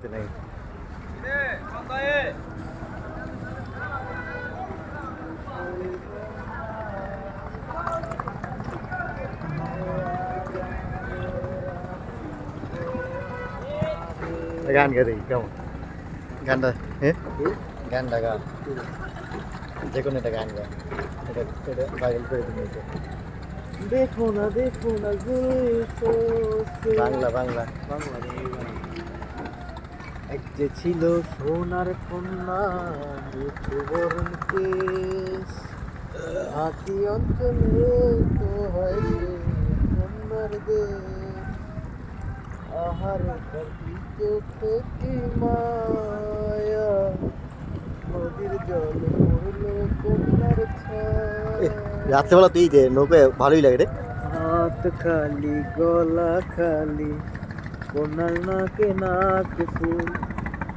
নাই গান গে দেখি কেমন গানটা হ্যাঁ গানটা গা যে কোনো একটা গান গা এটা ভাইরাল করে দিন দেখো না বাংলা বাংলা বাংলা এক যে ছিল সোনার কন্যা মৃত্যুবরণ কেশ হাতি অঞ্চলে তো হয় সে কন্যার দেশ আহার চোখে কি মায়া নদীর জল পড়ল কন্যার ছায়া রাত্রেবেলা তুই যে নৌকায় ভালোই লাগে রে হাত খালি গলা খালি কন্যার নাকে নাক ফুল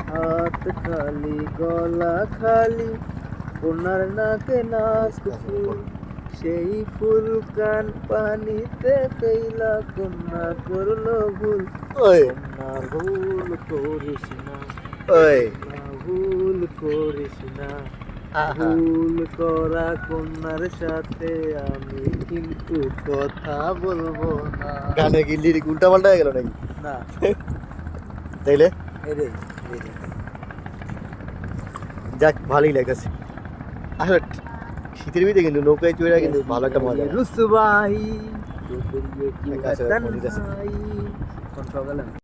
হাত খালি গলা খালি কন্যার নাকে নাক ফুল সেই ফুল কান পানিতে পেইলা কন্যা করলো ভুল ওই কন্যা ভুল করিস না ওই কন্যা ভুল করিস না আহা ভুল করা কন্যার সাথে আমি কিন্তু কথা বলবো না গানে কি লিরিক উল্টা পাল্টা হয়ে গেল নাকি না তাইলে এরে যাক ভালোই লাগতেছে আসলে শীতের ভিতরে কিন্তু নৌকায় চড়ে কিন্তু ভালো একটা মজা রুসবাই এক আছে, মন্দির আছে। কোন সকালে